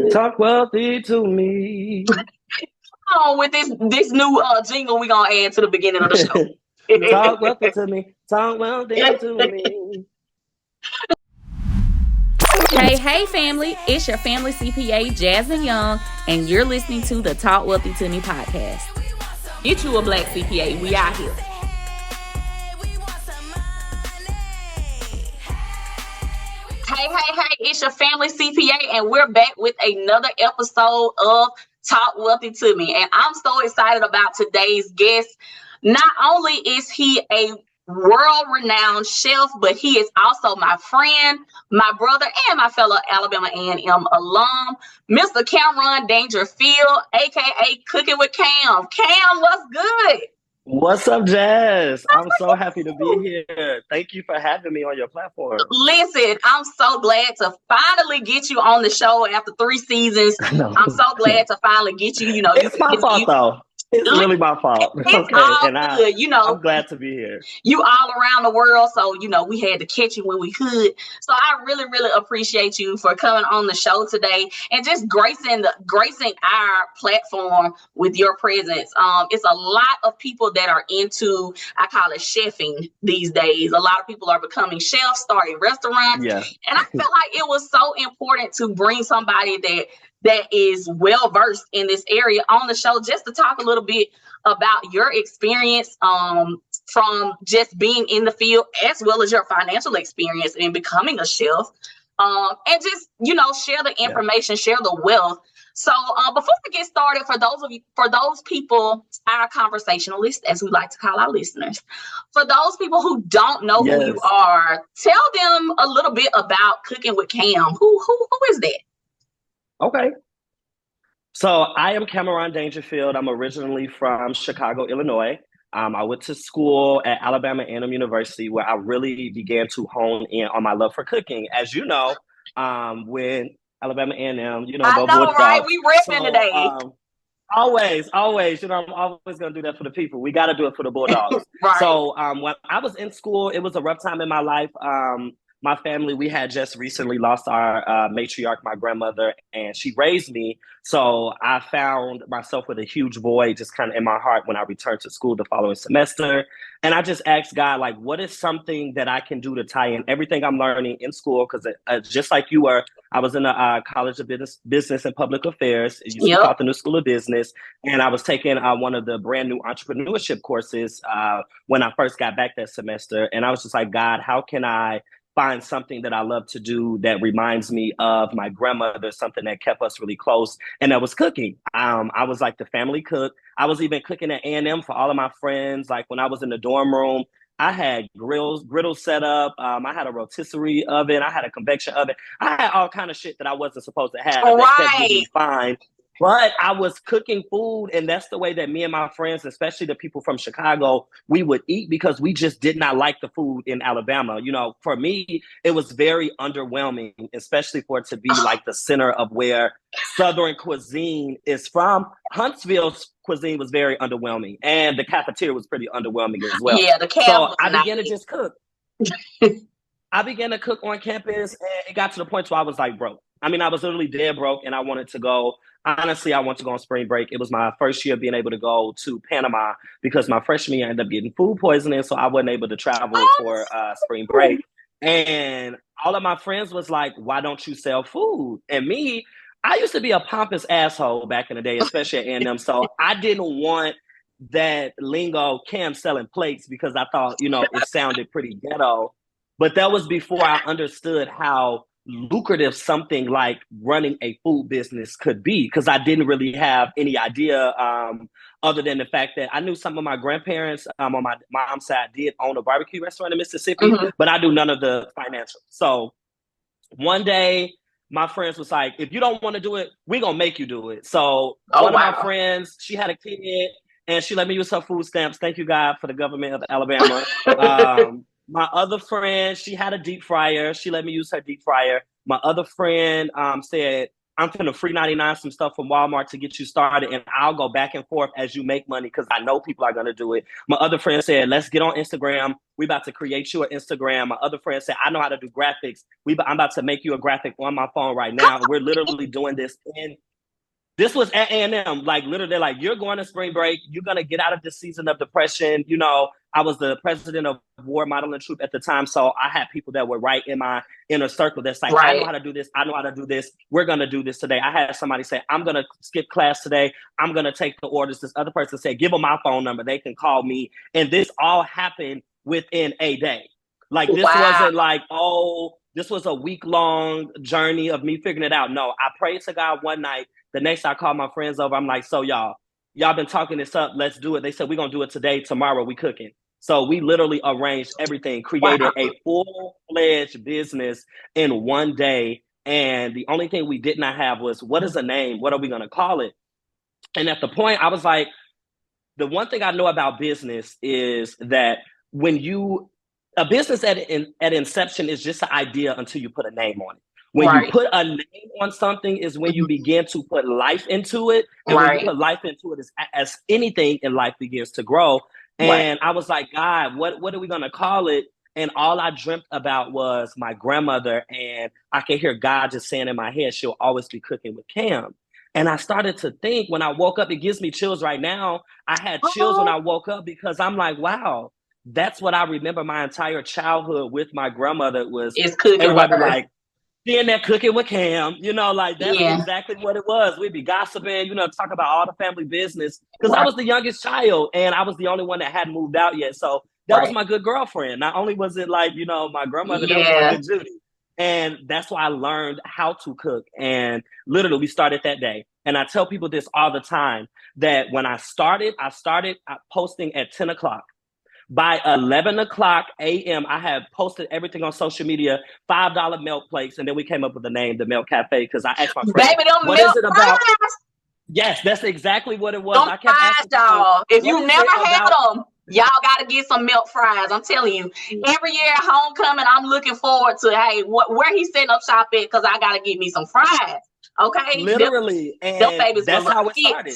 Talk wealthy to me. On with this new jingle we gonna add to the beginning of the show. Talk wealthy to me. Talk wealthy to me. Hey, family. It's your family CPA, Jasmine Young, and you're listening to the Talk Wealthy to Me podcast. Get you a black CPA. We out here. Hey, it's your family CPA, and we're back with another episode of Talk Wealthy to Me. And I'm so excited about today's guest. Not only is he a world-renowned chef, but he is also my friend, my brother, and my fellow Alabama A&M alum, Mr. Cameron Dangerfield, aka Cookin With Cam. Cam, what's good? What's up, Jazz? I'm so happy to be here. Thank you for having me on your platform. Listen, I'm so glad to finally get you on the show after 3 seasons. I'm so glad to finally get you. You know, it's my fault though. It's really my fault. It's all good. You know, I'm glad to be here. You all around the world, so you know we had to catch you when we could. So I really, really appreciate you for coming on the show today and just gracing our platform with your presence. It's a lot of people that are into, I call it chefing these days. A lot of people are becoming chefs, starting restaurants. Yeah. And I feel like it was so important to bring somebody that is well versed in this area on the show, just to talk a little bit about your experience from just being in the field, as well as your financial experience in becoming a chef, and just, you know, share the information, share the wealth. So before we get started, for those people, our conversationalists, as we like to call our listeners, for those people who don't know who you are, tell them a little bit about Cookin With Cam. Who is that? Okay. So I am Cameron Dangerfield. I'm originally from Chicago, Illinois. I went to school at Alabama A&M University, where I really began to hone in on my love for cooking. As you know, when Alabama A&M, you know, I know, right? We ripping today. Always, you know, I'm always going to do that for the people. We got to do it for the Bulldogs. Right. So when I was in school, it was a rough time in my life. My family, we had just recently lost our matriarch, my grandmother, and she raised me. So I found myself with a huge void just kind of in my heart when I returned to school the following semester. And I just asked God, like, what is something that I can do to tie in everything I'm learning in school? Because just like you were, I was in the College of Business and Public Affairs. It used to be called the New School of Business. And I was taking one of the brand new entrepreneurship courses when I first got back that semester. And I was just like, God, how can I find something that I love to do that reminds me of my grandmother, something that kept us really close, and that was cooking. I was like the family cook. I was even cooking at A&M for all of my friends. Like when I was in the dorm room, I had griddles set up. I had a rotisserie oven. I had a convection oven. I had all kind of shit that I wasn't supposed to have. That kept me fine. But I was cooking food, and that's the way that me and my friends, especially the people from Chicago, we would eat, because we just did not like the food in Alabama. You know, for me, it was very underwhelming, especially for it to be like the center of where Southern cuisine is from. Huntsville's cuisine was very underwhelming, and the cafeteria was pretty underwhelming as well. Yeah, so I began to just cook. I began to cook on campus, and it got to the point where I was like broke. I mean, I was literally dead broke, and I wanted to go. Honestly, I wanted to go on spring break. It was my first year being able to go to Panama, because my freshman year I ended up getting food poisoning, so I wasn't able to travel for spring break. And all of my friends was like, why don't you sell food? And me, I used to be a pompous asshole back in the day, especially at A&M. So I didn't want that lingo, Cam selling plates, because I thought, you know, it sounded pretty ghetto. But that was before I understood how lucrative something like running a food business could be, because I didn't really have any idea other than the fact that I knew some of my grandparents on my mom's side did own a barbecue restaurant in Mississippi, but I do none of the financials. So one day my friends was like, if you don't want to do it, we're going to make you do it. So one of my friends, she had a kid and she let me use her food stamps. Thank you, God, for the government of Alabama. My other friend, she had a deep fryer. She let me use her deep fryer. My other friend said, I'm finna free 99 some stuff from Walmart to get you started, and I'll go back and forth as you make money because I know people are gonna do it. My other friend said, let's get on Instagram. We about to create you an Instagram. My other friend said, I know how to do graphics. I'm about to make you a graphic on my phone right now. And we're literally doing this in this was at A&M, like literally, like you're going to spring break. You're going to get out of this season of depression. You know, I was the president of War Modeling Troop at the time. So I had people that were right in my inner circle that's like, I know how to do this. I know how to do this. We're going to do this today. I had somebody say, I'm going to skip class today. I'm going to take the orders. This other person said, give them my phone number. They can call me. And this all happened within a day. Like this wasn't like, oh, this was a week-long journey of me figuring it out. No, I prayed to God one night. The next I called my friends over. I'm like, so y'all been talking this up. Let's do it. They said, we're going to do it today. Tomorrow we cooking. So we literally arranged everything, created a full-fledged business in one day. And the only thing we did not have was, what is a name? What are we going to call it? And at the point, I was like, the one thing I know about business is that a business at inception is just an idea until you put a name on it. When you put a name on something is when you begin to put life into it. And when you put life into it, as anything in life begins to grow. And I was like, God, what are we going to call it? And all I dreamt about was my grandmother. And I can hear God just saying in my head, she'll always be cooking with Cam. And I started to think when I woke up, it gives me chills right now. I had chills when I woke up because I'm like, wow, that's what I remember my entire childhood with my grandmother was. It's cooking. Everybody like, being that Cooking with Cam, you know, like that's exactly what it was. We'd be gossiping, you know, talk about all the family business because I was the youngest child and I was the only one that hadn't moved out yet. So that was my good girlfriend. Not only was it like, you know, my grandmother, that was my good Judy. And that's why I learned how to cook. And literally we started that day. And I tell people this all the time that when I started posting at 10 o'clock. By 11 o'clock a.m., I had posted everything on social media, $5 milk plates, and then we came up with the name, the Milk Cafe, because I asked my friend, baby, them what milk is it about? Yes, that's exactly what it was. Them I kept asking y'all. If you never had them, y'all got to get some milk fries. I'm telling you, every year at homecoming, I'm looking forward to, hey, where he's setting up shop at, because I got to get me some fries. Okay? Literally. Them babies that's how it started.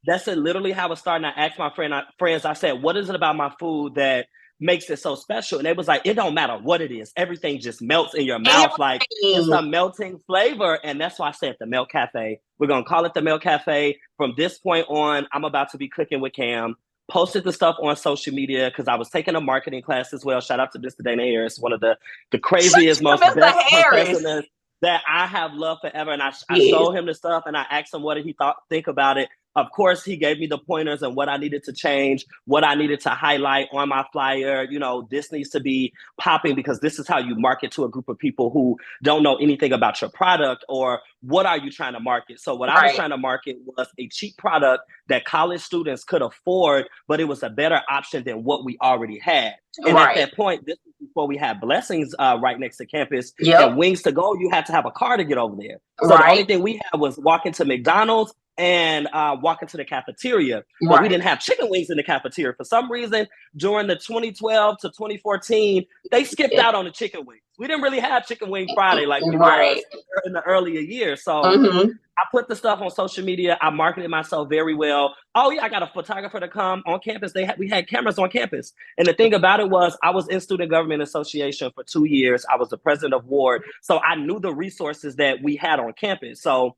That's literally how it started. And I asked my friends, I said, what is it about my food that makes it so special? And it was like, it don't matter what it is. Everything just melts in your mouth. Like it's a melting flavor. And that's why I said the Milk Cafe. We're going to call it the Milk Cafe. From this point on, I'm about to be cooking with Cam. Posted the stuff on social media because I was taking a marketing class as well. Shout out to Mr. Dana Harris, one of the craziest, most best professors that I have loved forever. And I showed him the stuff and I asked him what did he think about it. Of course, he gave me the pointers and what I needed to change, what I needed to highlight on my flyer. You know, this needs to be popping because this is how you market to a group of people who don't know anything about your product or what are you trying to market. So what I was trying to market was a cheap product that college students could afford, but it was a better option than what we already had. And at that point, this was before we had Blessings right next to campus and Wings to Go, you had to have a car to get over there. So the only thing we had was walking to McDonald's and walking to the cafeteria. But we didn't have chicken wings in the cafeteria. For some reason, during the 2012 to 2014, they skipped out on the chicken wings. We didn't really have Chicken Wing Friday like we was in the earlier years. So I put the stuff on social media. I marketed myself very well. Oh yeah, I got a photographer to come on campus. We had cameras on campus. And the thing about it was I was in Student Government Association for 2 years. I was the president of Ward. So I knew the resources that we had on campus. So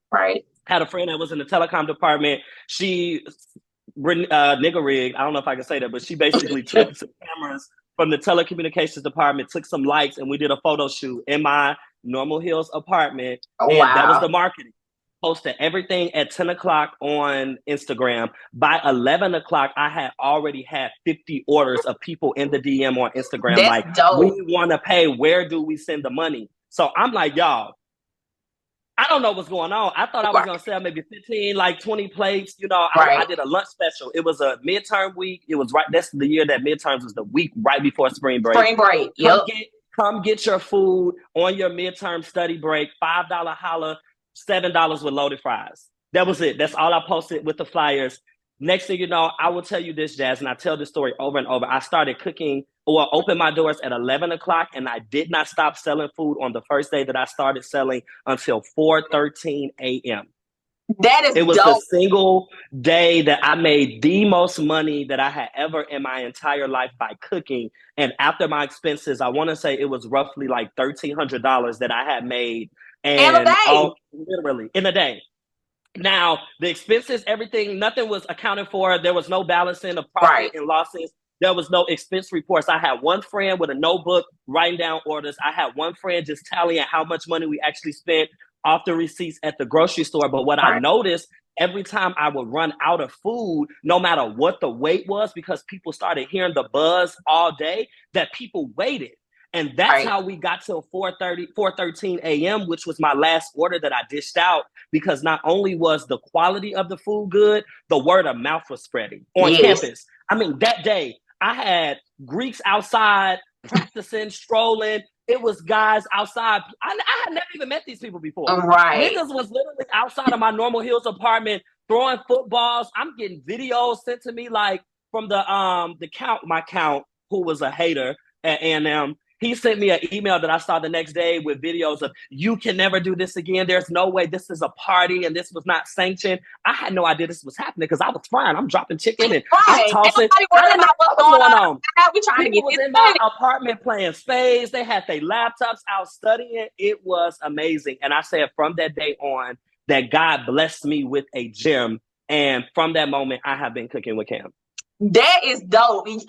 had a friend that was in the telecom department. She nigga rigged. I don't know if I can say that, but she basically took some cameras from the telecommunications department, took some lights, and we did a photo shoot in my Normal Hills apartment. That was the marketing. Posted everything at 10 o'clock on Instagram. By 11 o'clock, I had already had 50 orders of people in the DM on Instagram. That's like, dope. We want to pay. Where do we send the money? So I'm like, y'all, I don't know what's going on. I thought I was going to sell maybe 15, like 20 plates. You know, I did a lunch special. It was a midterm week. It was that's the year that midterms was the week right before spring break. Come get your food on your midterm study break. $5 holla, $7 with loaded fries. That was it. That's all I posted with the flyers. Next thing you know, I will tell you this, Jazz, and I tell this story over and over. I started cooking or opened my doors at 11 o'clock, and I did not stop selling food on the first day that I started selling until 4:13 a.m. That is It was the dope. single day that I made the most money that I had ever in my entire life by cooking. And after my expenses, I want to say it was roughly like $1,300 that I had made. In a And day. literally in a day. Now, the expenses, everything, nothing was accounted for. There was no balancing of profit and losses. There was no expense reports. I had one friend with a notebook writing down orders. I had one friend just tallying how much money we actually spent off the receipts at the grocery store. But what I noticed, every time I would run out of food, no matter what the wait was, because people started hearing the buzz all day, that people waited. And that's how we got till 4:13 a.m., which was my last order that I dished out, because not only was the quality of the food good, the word of mouth was spreading on campus. I mean, that day, I had Greeks outside practicing, strolling. It was guys outside. I had never even met these people before. Niggas was literally outside of my Normal Hills apartment throwing footballs. I'm getting videos sent to me, like from my count, who was a hater at A&M. He sent me an email that I saw the next day with videos of, you can never do this again. There's no way, this is a party and this was not sanctioned. I had no idea this was happening because I was fine. I'm dropping chicken and I'm tossing. I don't know what's going on. People was in my apartment playing spades. They had their laptops out studying. It was amazing. And I said from that day on that God blessed me with a gym. And from that moment, I have been cooking with Cam. That is dope. And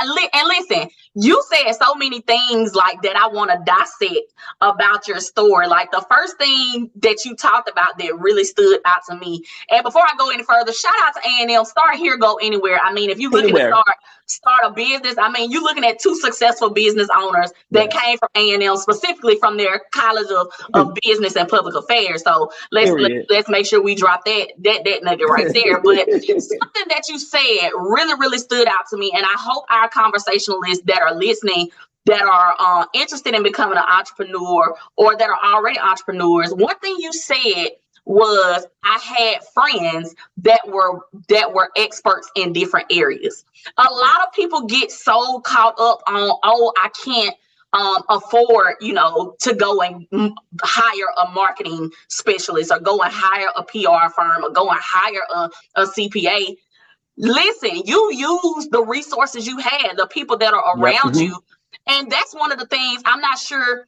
listen, you said so many things like that I want to dissect about your story. Like the first thing that you talked about that really stood out to me. And before I go any further, shout out to A&M. Start here, go anywhere. I mean, if you're looking to start a business, I mean, you're looking at two successful business owners that came from A&M, specifically from their College of Business and Public Affairs. So let's make sure we drop that nugget right there. But something that you said really stood out to me, and I hope our conversationalists that are listening that are interested in becoming an entrepreneur or that are already entrepreneurs, one thing you said was, I had friends that were experts in different areas. A lot of people get so caught up on, I can't afford, to go and hire a marketing specialist or go and hire a PR firm or go and hire a CPA. Listen, you use the resources you had, the people that are around you. And that's one of the things, I'm not sure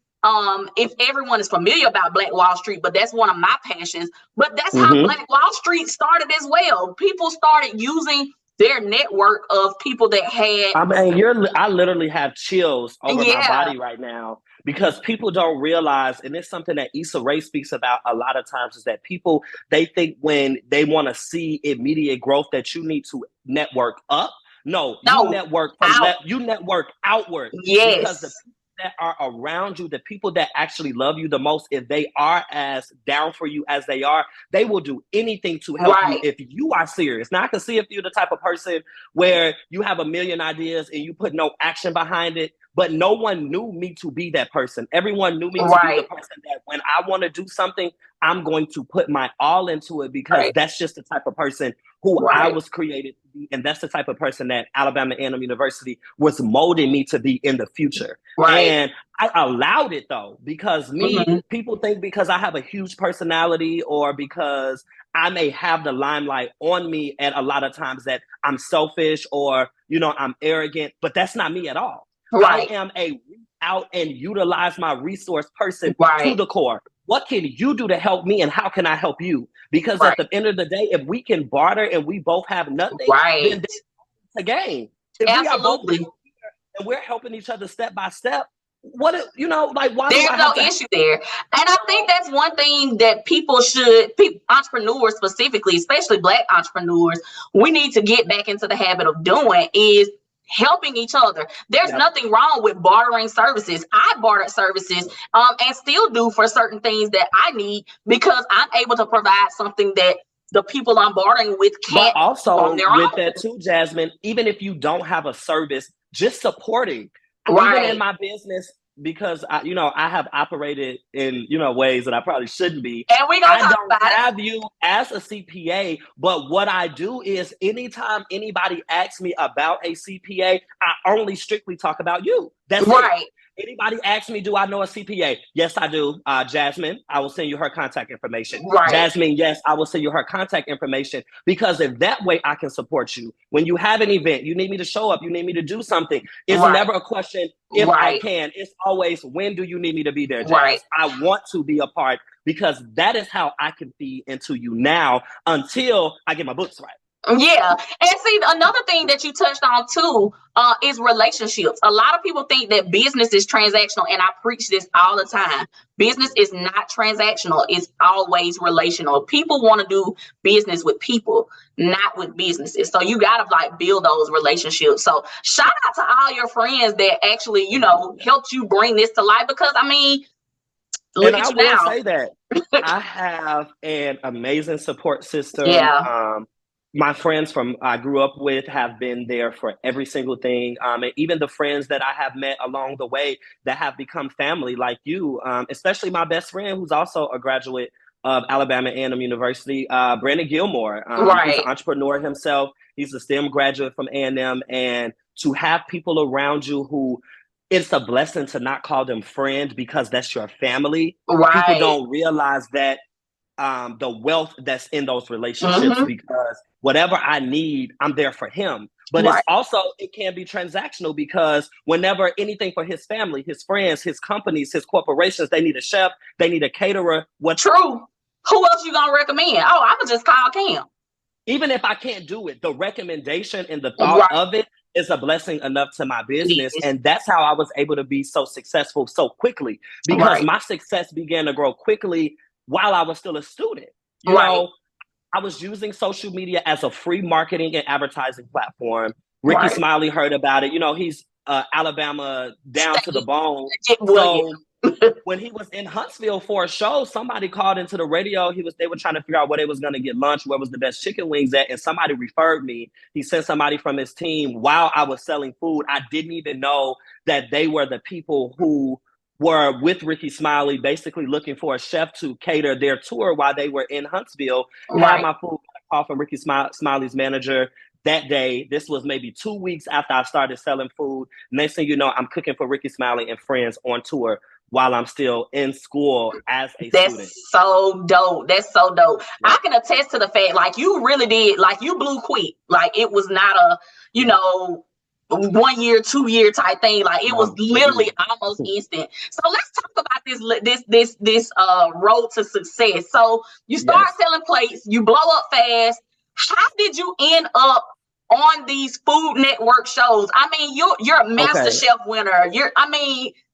if everyone is familiar about Black Wall Street, but that's one of my passions. But that's how Black Wall Street started as well. People started using their network of people that had. I mean, I literally have chills over my body right now, because people don't realize, and it's something that Issa Rae speaks about a lot of times, is that people, they think when they want to see immediate growth that you need to network up. No, you network you network outward. Because the people that are around you, the people that actually love you the most, if they are as down for you as they are, they will do anything to help you if you are serious. Now, I can see if you're the type of person where you have a million ideas and you put no action behind it, but no one knew me to be that person. Everyone knew me to be the person that when I want to do something, I'm going to put my all into it, because that's just the type of person who I was created to be. And that's the type of person that Alabama A&M University was molding me to be in the future. And I allowed it, though, because people think because I have a huge personality or because I may have the limelight on me at a lot of times that I'm selfish or, I'm arrogant, but that's not me at all. I am a reach out and utilize my resource person to the core. What can you do to help me, and how can I help you? Because at the end of the day, if we can barter and we both have nothing, then it's a game. If we are both and we're helping each other step by step, why there's no issue there. And I think that's one thing that entrepreneurs specifically, especially Black entrepreneurs, we need to get back into the habit of doing is helping each other. There's nothing wrong with bartering services. I bartered services and still do for certain things that I need, because I'm able to provide something that the people I'm bartering with can't. But also on their own. That too, Jasmine, even if you don't have a service, just supporting. Even in my business, because I have operated in, ways that I probably shouldn't be. And we gonna I talk don't about have you as a CPA, but what I do is anytime anybody asks me about a CPA, I only strictly talk about you. That's right. it. Anybody asks me, do I know a CPA? Yes, I do. Jasmine, I will send you her contact information. Right. Jasmine, yes, I will send you her contact information, because if that way I can support you. When you have an event, you need me to show up, you need me to do something. It's never a question if I can. It's always, when do you need me to be there, Jazz? Right. I want to be a part, because that is how I can feed into you now until I get my books right. Yeah. And see, another thing that you touched on too is relationships. A lot of people think that business is transactional, and I preach this all the time. Business is not transactional. It's always relational. People want to do business with people, not with businesses. So you got to build those relationships. So shout out to all your friends that actually, helped you bring this to life, because look at you now. And I will say that I have an amazing support system. Yeah. My friends I grew up with have been there for every single thing. And even the friends that I have met along the way that have become family, like you, especially my best friend, who's also a graduate of Alabama A&M University, Brandon Gilmore. He's an entrepreneur himself. He's a STEM graduate from A&M. And to have people around you who, it's a blessing to not call them friend, because that's your family. Right. People don't realize that the wealth that's in those relationships, because whatever I need, I'm there for him. But it's also, it can be transactional, because whenever anything for his family, his friends, his companies, his corporations, they need a chef, they need a caterer. True. Who else you gonna recommend? Oh, I'm gonna just call Cam. Even if I can't do it, the recommendation and the thought of it is a blessing enough to my business. And that's how I was able to be so successful so quickly, because my success began to grow quickly while I was still a student. You know, I was using social media as a free marketing and advertising platform. Ricky Smiley heard about it. He's Alabama down to the bone. So when he was in Huntsville for a show, somebody called into the radio. They were trying to figure out where they was going to get lunch, where was the best chicken wings at, and somebody referred me. He sent somebody from his team while I was selling food. I didn't even know that they were the people who were with Ricky Smiley, basically looking for a chef to cater their tour while they were in Huntsville. Had my food, call from Ricky Smiley's manager that day. This was maybe 2 weeks after I started selling food. Next thing you know, I'm cooking for Ricky Smiley and friends on tour while I'm still in school as a student. That's so dope. That's so dope. I can attest to the fact, you really did, you blew quick. It was not a, 1 year, 2 year type thing. It was literally almost instant. So let's talk about this road to success. So you start selling plates, you blow up fast. How did you end up on these Food Network shows? You're a master chef winner.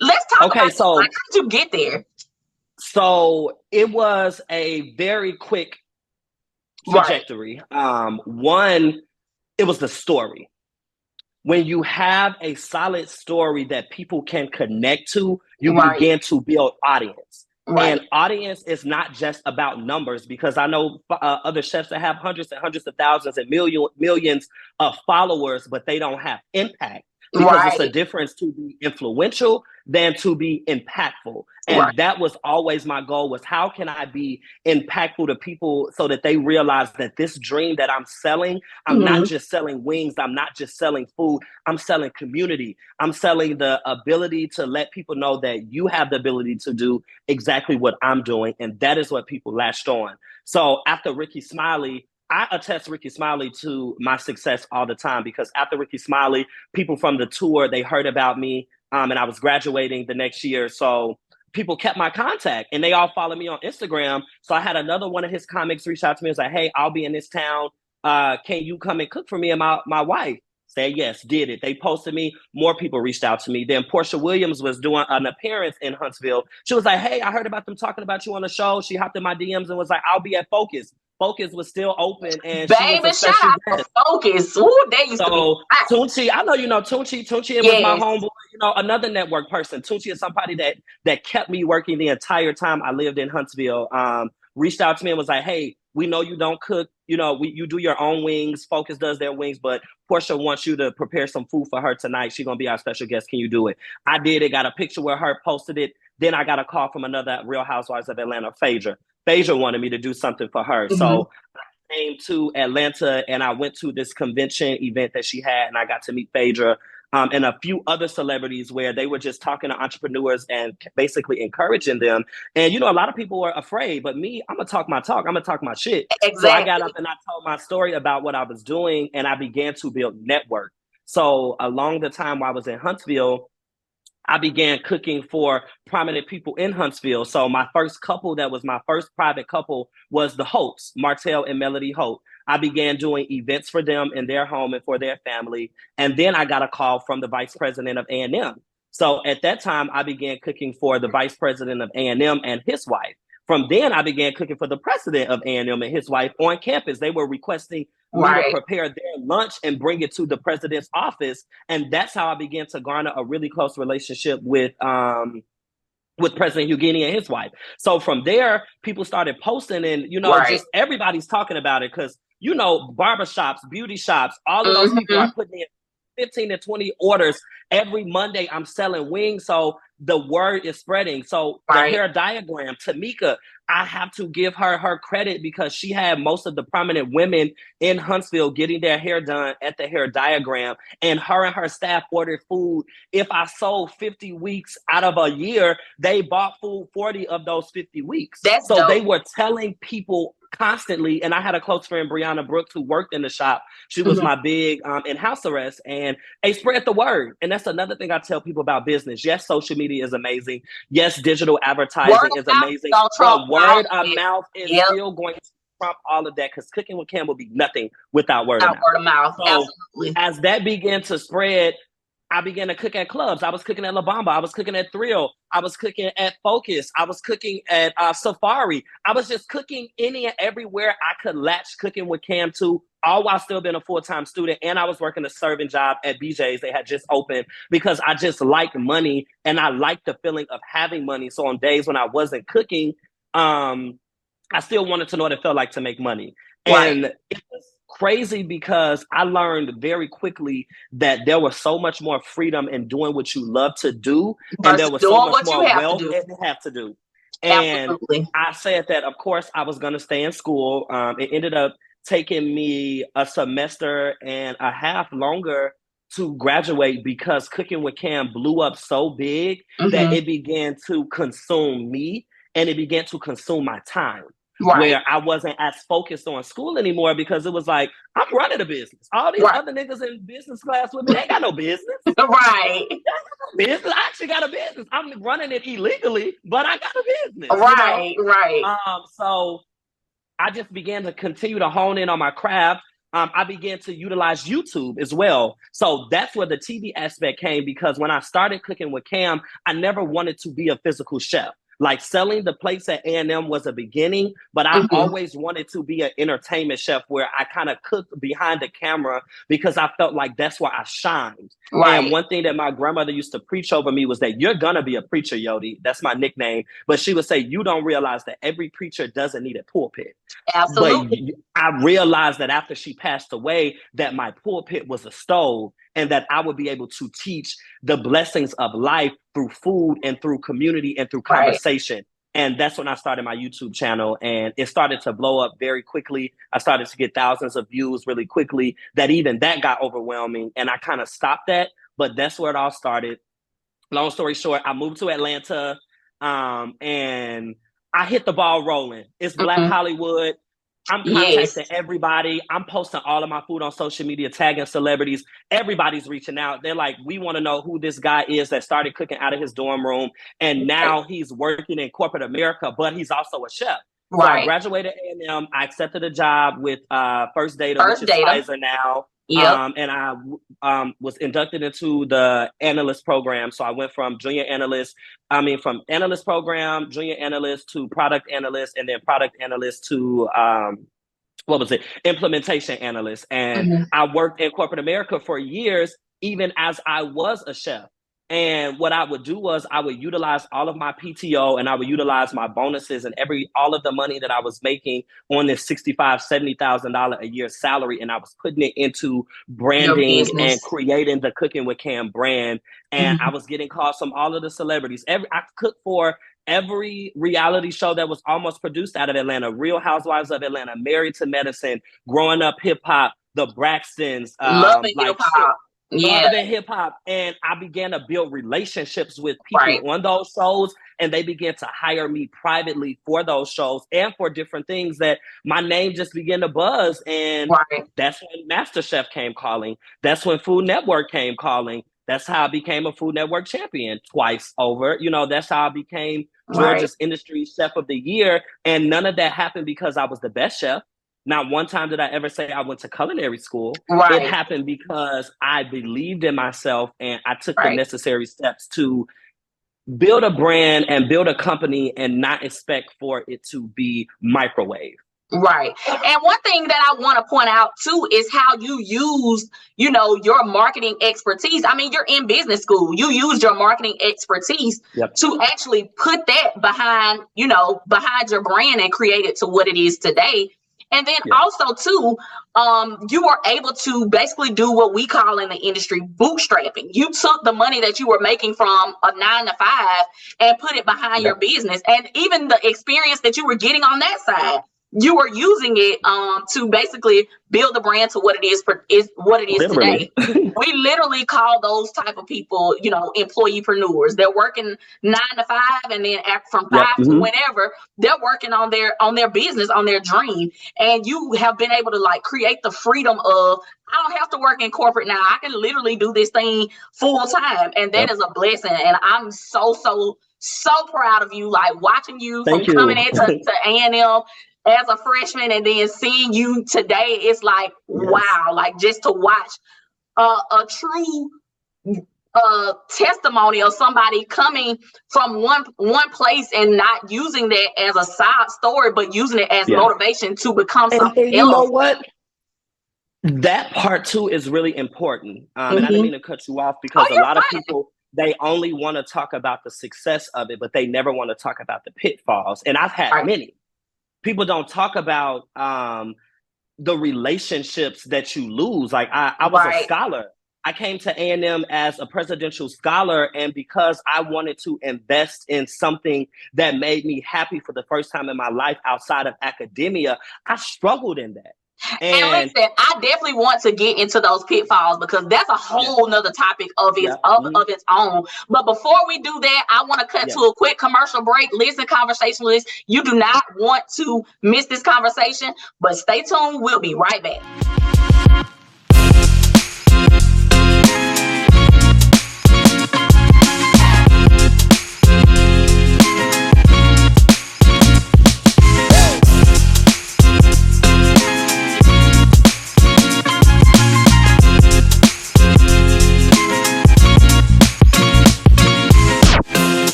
Let's talk about so how did you get there? So it was a very quick trajectory. One, it was the story. When you have a solid story that people can connect to, you begin to build audience. And audience is not just about numbers, because I know other chefs that have hundreds and hundreds of thousands and millions of followers, but they don't have impact. Because it's a difference to be influential than to be impactful. And that was always my goal, was how can I be impactful to people so that they realize that this dream that I'm selling, I'm not just selling wings, I'm not just selling food, I'm selling community. I'm selling the ability to let people know that you have the ability to do exactly what I'm doing. And that is what people latched on. So after Ricky Smiley, I attest Ricky Smiley to my success all the time, because after Ricky Smiley, people from the tour, they heard about me, and I was graduating the next year. So people kept my contact and they all followed me on Instagram. So I had another one of his comics reach out to me and was like, hey, I'll be in this town. Can you come and cook for me and my wife? Said yes, did it. They posted me. More people reached out to me. Then Portia Williams was doing an appearance in Huntsville. She was like, hey, I heard about them talking about you on the show. She hopped in my DMs and was like, I'll be at Focus. Focus was still open, and baby, shout out to Focus. Ooh, they used to be. Tunchi, I know you know Tunchi. Tunchi was my homeboy. Another network person. Tunchi is somebody that kept me working the entire time I lived in Huntsville. reached out to me and was like, hey, we know you don't cook. You know, you do your own wings. Focus does their wings, but Portia wants you to prepare some food for her tonight. She's going to be our special guest. Can you do it? I did it. Got a picture with her, posted it. Then I got a call from another Real Housewives of Atlanta, Phaedra. Phaedra wanted me to do something for her. Mm-hmm. So I came to Atlanta and I went to this convention event that she had, and I got to meet Phaedra. And a few other celebrities where they were just talking to entrepreneurs and basically encouraging them. And, you know, a lot of people were afraid, but me, I'm going to talk my talk. I'm going to talk my shit. Exactly. So I got up and I told my story about what I was doing, and I began to build network. So along the time while I was in Huntsville, I began cooking for prominent people in Huntsville. So my first couple, that was my first private couple, was the Holts, Martell and Melody Holt. I began doing events for them in their home and for their family. And then I got a call from the vice president of A&M. So at that time, I began cooking for the vice president of A&M and his wife. From then, I began cooking for the president of A&M and his wife on campus. They were requesting me to prepare their lunch and bring it to the president's office. And that's how I began to garner a really close relationship with President Eugenie and his wife. So from there, people started posting, and, you know, just everybody's talking about it because, you know, barbershops, beauty shops, all of those people are putting in 15 to 20 orders every Monday. I'm selling wings. So the word is spreading. So the hair diagram, Tamika, I have to give her credit because she had most of the prominent women in Huntsville getting their hair done at the hair diagram. And her staff ordered food. If I sold 50 weeks out of a year, they bought food 40 of those 50 weeks. That's so dope. They were telling people constantly. And I had a close friend, Brianna Brooks, who worked in the shop. She was my big in house arrest, and they spread the word. And that's another thing I tell people about business. Yes, social media is amazing. Yes, digital advertising is amazing. But word of mouth is still going to trump all of that, because Cooking with Cam will be nothing without word of mouth. So absolutely. As that began to spread, I began to cook at clubs. I was cooking at La Bamba. I was cooking at Thrill. I was cooking at Focus. I was cooking at Safari. I was just cooking any and everywhere I could latch Cooking with Cam to, all while still being a full-time student. And I was working a serving job at BJ's. They had just opened, because I just liked money and I liked the feeling of having money. So on days when I wasn't cooking, I still wanted to know what it felt like to make money. And it was crazy because I learned very quickly that there was so much more freedom in doing what you love to do, and there was so much more wealth you have to do. And absolutely. I said that, of course, I was going to stay in school. It ended up taking me a semester and a half longer to graduate, because Cooking with Cam blew up so big that it began to consume me, and it began to consume my time. Where I wasn't as focused on school anymore, because it was like, I'm running a business. All these other niggas in business class with me, they ain't got no business. Business. I actually got a business. I'm running it illegally, but I got a business. So I just began to continue to hone in on my craft. I began to utilize YouTube as well. So that's where the TV aspect came, because when I started Cooking with Cam, I never wanted to be a physical chef. Like, selling the plates at A&M was a beginning, but I always wanted to be an entertainment chef where I kind of cooked behind the camera, because I felt like that's where I shined. And one thing that my grandmother used to preach over me was that you're going to be a preacher, Yodi. That's my nickname. But she would say, you don't realize that every preacher doesn't need a pulpit. Absolutely. But I realized that after she passed away, that my pulpit was a stove, and that I would be able to teach the blessings of life through food and through community and through conversation. And that's when I started my YouTube channel, and it started to blow up very quickly. I started to get thousands of views really quickly, that even that got overwhelming, and I kind of stopped that. But that's where it all started. Long story short, I moved to Atlanta, and I hit the ball rolling. It's Black Hollywood. I'm contacting everybody. I'm posting all of my food on social media, tagging celebrities. Everybody's reaching out. They're like, we want to know who this guy is that started cooking out of his dorm room, and now he's working in corporate America, but he's also a chef. So I graduated A&M. I accepted a job with First Data, which is Pfizer now. And I was inducted into the analyst program. So I went from from analyst program, junior analyst, to product analyst, and then product analyst to implementation analyst. And I worked in corporate America for years, even as I was a chef. And what I would do was I would utilize all of my PTO and I would utilize my bonuses and all of the money that I was making on this $65,000-$70,000 a year salary, and I was putting it into Your branding and business. creating the Cookin With Cam brand. And I was getting calls from all of the celebrities. I cooked for every reality show that was almost produced out of Atlanta: Real Housewives of Atlanta, Married to Medicine, Growing Up Hip Hop, the Braxtons, Loving hip hop. Yeah. Loving hip hop. And I began to build relationships with people on those shows, and they began to hire me privately for those shows and for different things that my name just began to buzz. And that's when MasterChef came calling. That's when Food Network came calling. That's how I became a Food Network champion twice over. You know, that's how I became Georgia's Industry Chef of the Year. And none of that happened because I was the best chef. Not one time did I ever say I went to culinary school. It happened because I believed in myself and I took the necessary steps to build a brand and build a company and not expect for it to be microwave. Right. And one thing that I want to point out too is how you use, you know, your marketing expertise. I mean, you're in business school. You used your marketing expertise to actually put that behind, you know, behind your brand and create it to what it is today. And then also too, you were able to basically do what we call in the industry bootstrapping. You took the money that you were making from a 9-to-5 and put it behind your business. And even the experience that you were getting on that side, you were using it to basically build the brand to what it is today. We literally call those type of people, you know, employeepreneurs. They're working 9-to-5, and then from 5 to whenever, they're working on their business, on their dream. And you have been able to like create the freedom of, I don't have to work in corporate now. I can literally do this thing full time, and that is a blessing. And I'm so proud of you. Like watching you coming into A&M as a freshman and then seeing you today, it's like, wow, like just to watch a true testimony of somebody coming from one place and not using that as a side story, but using it as motivation to become something else. You know what? That part too is really important. And I didn't mean to cut you off because a lot of people, they only want to talk about the success of it, but they never want to talk about the pitfalls. And I've had many. People don't talk about the relationships that you lose. Like I was a scholar. I came to A&M as a presidential scholar, and because I wanted to invest in something that made me happy for the first time in my life outside of academia, I struggled in that. And listen, I definitely want to get into those pitfalls because that's a whole nother topic of its own. But before we do that, I want to cut to a quick commercial break. Listen, conversationalists, you do not want to miss this conversation, but stay tuned. We'll be right back.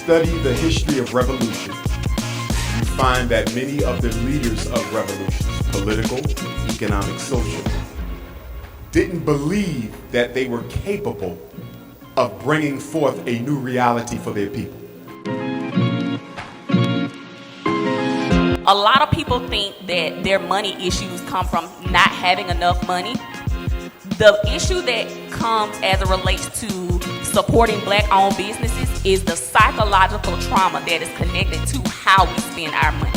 Study the history of revolution, you find that many of the leaders of revolutions, political, economic, social, didn't believe that they were capable of bringing forth a new reality for their people. A lot of people think that their money issues come from not having enough money. The issue that comes as it relates to supporting Black-owned businesses is the psychological trauma that is connected to how we spend our money.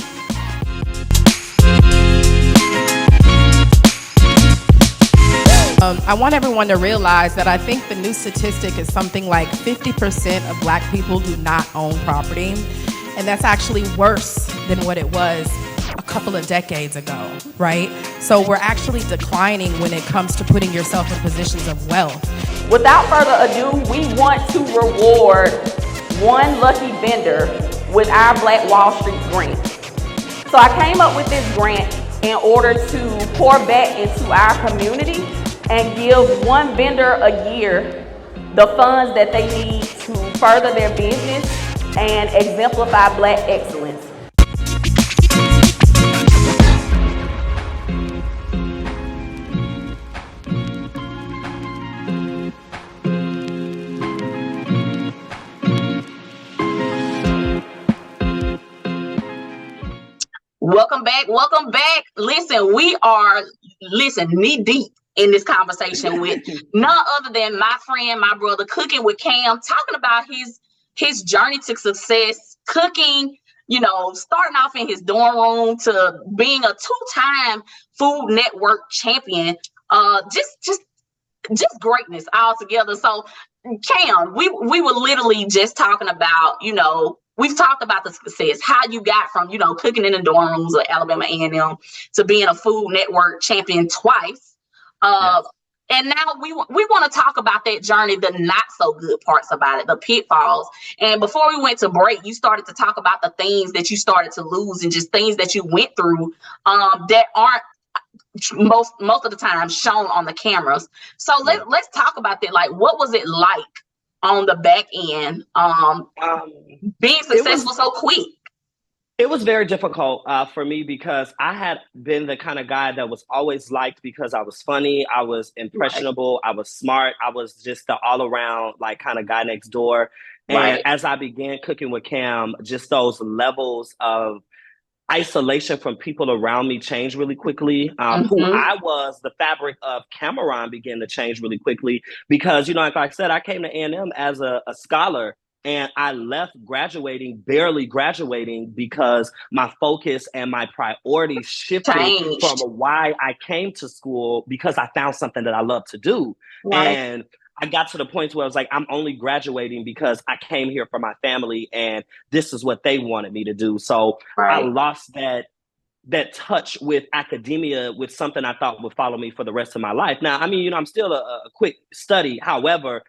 I want everyone to realize that I think the new statistic is something like 50% of Black people do not own property. And that's actually worse than what it was a couple of decades ago, right? So we're actually declining when it comes to putting yourself in positions of wealth. Without further ado, we want to reward one lucky vendor with our Black Wall Street grant. So I came up with this grant in order to pour back into our community and give one vendor a year the funds that they need to further their business and exemplify Black excellence. Welcome back. Welcome back. Listen, we are knee deep in this conversation with none other than my friend, my brother, Cooking with Cam, talking about his journey to success, cooking, starting off in his dorm room to being a 2-time Food Network champion. Just greatness altogether. So, Cam, we were literally just talking about, we've talked about the success, how you got from, cooking in the dorm rooms of Alabama A&M to being a Food Network champion twice. Yes. And now we want to talk about that journey, the not so good parts about it, the pitfalls. And before we went to break, you started to talk about the things that you started to lose and just things that you went through that aren't most of the time shown on the cameras. So let's talk about that. Like, what was it like on the back end, being successful so quick? It was very difficult for me because I had been the kind of guy that was always liked because I was funny, I was impressionable, I was smart, I was just the all around like kind of guy next door. And as I began Cooking with Cam, just those levels of isolation from people around me changed really quickly. Who I was, the fabric of Cameron began to change really quickly because, like I said, I came to A&M as a scholar and I left barely graduating because my focus and my priorities shifted from why I came to school because I found something that I love to do. And I got to the point where I was like, I'm only graduating because I came here for my family and this is what they wanted me to do. So I lost that touch with academia, with something I thought would follow me for the rest of my life. Now, I mean, I'm still a quick study. However,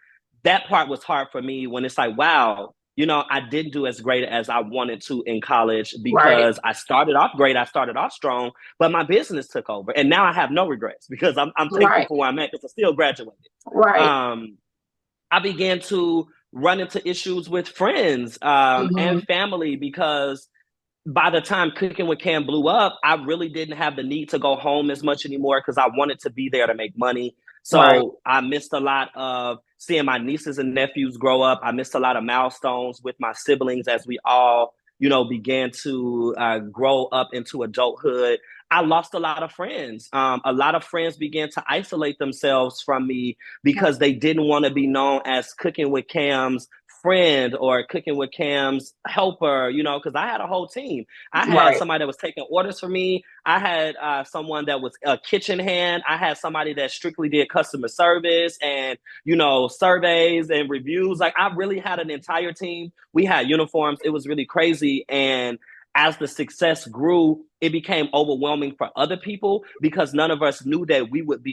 that part was hard for me when it's like, wow, I didn't do as great as I wanted to in college because I started off great. I started off strong, but my business took over. And now I have no regrets because I'm thankful for where I'm at because I still graduated. I began to run into issues with friends and family because by the time Cooking with Cam blew up, I really didn't have the need to go home as much anymore because I wanted to be there to make money. So I missed a lot of seeing my nieces and nephews grow up. I missed a lot of milestones with my siblings as we all, began to grow up into adulthood. I lost a lot of friends. A lot of friends began to isolate themselves from me because they didn't want to be known as Cooking with Cam's friend or Cooking with Cam's helper, because I had a whole team. I had somebody that was taking orders for me. I had someone that was a kitchen hand. I had somebody that strictly did customer service and, surveys and reviews. Like I really had an entire team. We had uniforms. It was really crazy. And as the success grew, it became overwhelming for other people because none of us knew that we would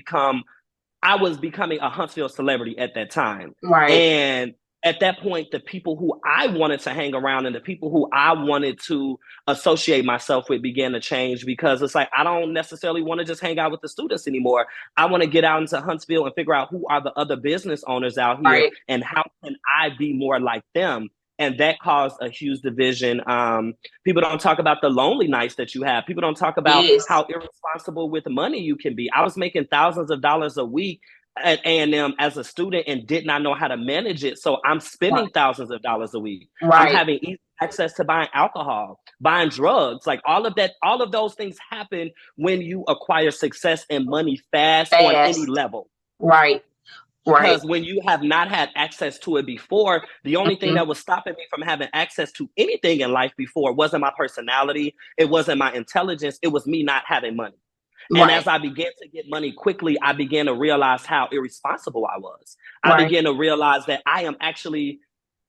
I was becoming a Huntsville celebrity at that time. And at that point, the people who I wanted to hang around and the people who I wanted to associate myself with began to change because it's like, I don't necessarily want to just hang out with the students anymore. I want to get out into Huntsville and figure out who are the other business owners out here and how can I be more like them? And that caused a huge division. People don't talk about the lonely nights that you have. People don't talk about how irresponsible with money you can be. I was making thousands of dollars a week at A&M as a student and did not know how to manage it. So I'm spending thousands of dollars a week. I'm having easy access to buying alcohol, buying drugs, like all of that. All of those things happen when you acquire success and money fast. On any level. Because when you have not had access to it before, the only thing that was stopping me from having access to anything in life before wasn't my personality. It wasn't my intelligence. It was me not having money. And as I began to get money quickly, I began to realize how irresponsible I was. I began to realize that I am actually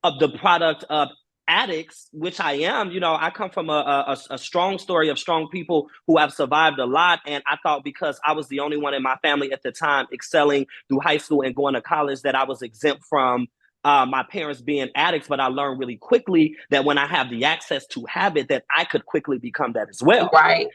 the product of addicts, which I am. I come from a strong story of strong people who have survived a lot. And I thought because I was the only one in my family at the time excelling through high school and going to college that I was exempt from my parents being addicts. But I learned really quickly that when I have the access to have it, that I could quickly become that as well.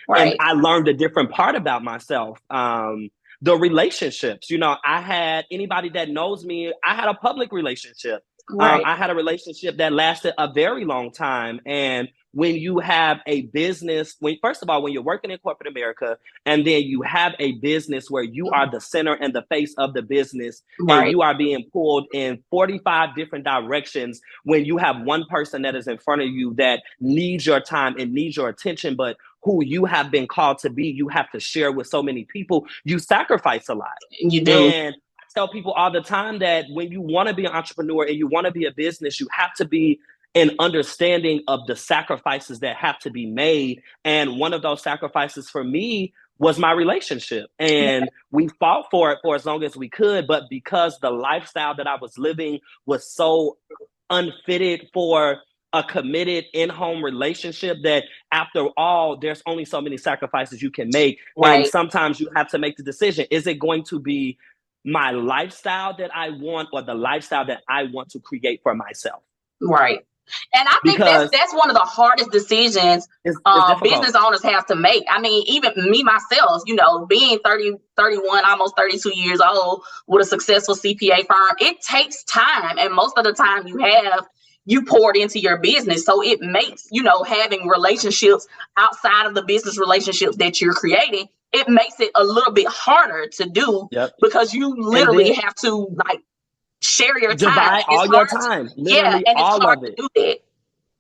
And I learned a different part about myself. The relationships, I had anybody that knows me, I had a public relationship. Right. I had a relationship that lasted a very long time. And when you have a business, first of all, when you're working in corporate America, and then you have a business where you are the center and the face of the business, and Right. you are being pulled in 45 different directions, when you have one person that is in front of you that needs your time and needs your attention, but who you have been called to be, you have to share with so many people, you sacrifice a lot. You do. And I tell people all the time that when you want to be an entrepreneur and you want to be a business, you have to be an understanding of the sacrifices that have to be made. And one of those sacrifices for me was my relationship. And we fought for it for as long as we could. But because the lifestyle that I was living was so unfitted for a committed in-home relationship, that after all, there's only so many sacrifices you can make. Right. And sometimes you have to make the decision. Is it going to be my lifestyle that I want, or the lifestyle that I want to create for myself? Right. And I think that's one of the hardest decisions it's business owners have to make. I mean, even me myself, being 30, 31, almost 32 years old with a successful CPA firm, it takes time. And most of the time you poured into your business. So it makes, having relationships outside of the business relationships that you're creating, it makes it a little bit harder to do. Yep. Because you literally have to share your time. Divide all your time. Literally and it's all hard of it. to do that.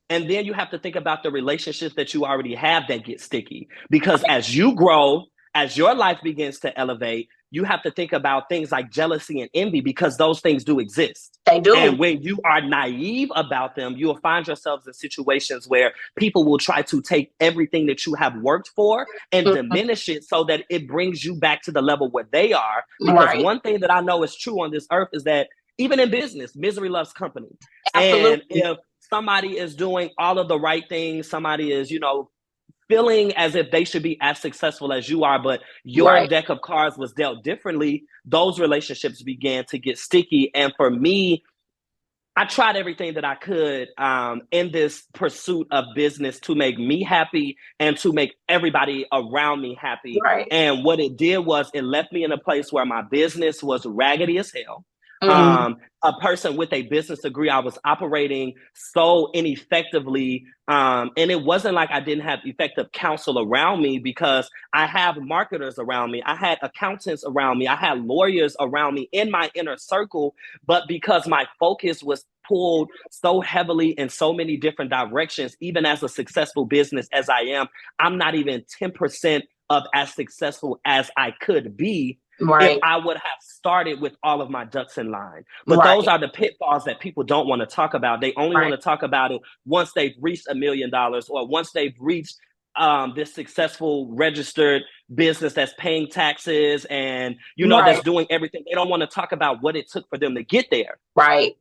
And then you have to think about the relationships that you already have that get sticky. Because as you grow, as your life begins to elevate, you have to think about things like jealousy and envy, because those things do exist. They do. And when you are naive about them, you will find yourselves in situations where people will try to take everything that you have worked for and diminish it so that it brings you back to the level where they are. Because one thing that I know is true on this earth is that even in business, misery loves company. Absolutely. And if somebody is doing all of the right things, somebody is, feeling as if they should be as successful as you are, but your deck of cards was dealt differently, those relationships began to get sticky. And for me, I tried everything that I could in this pursuit of business to make me happy and to make everybody around me happy. Right. And what it did was it left me in a place where my business was raggedy as hell. A person with a business degree, I was operating so ineffectively. And it wasn't like I didn't have effective counsel around me, because I have marketers around me. I had accountants around me. I had lawyers around me in my inner circle. But because my focus was pulled so heavily in so many different directions, even as a successful business as I am, I'm not even 10% of as successful as I could be. If I would have started with all of my ducks in line. But those are the pitfalls that people don't want to talk about. They only want to talk about it once they've reached $1 million, or once they've reached this successful registered business that's paying taxes and, that's doing everything. They don't want to talk about what it took for them to get there. Right.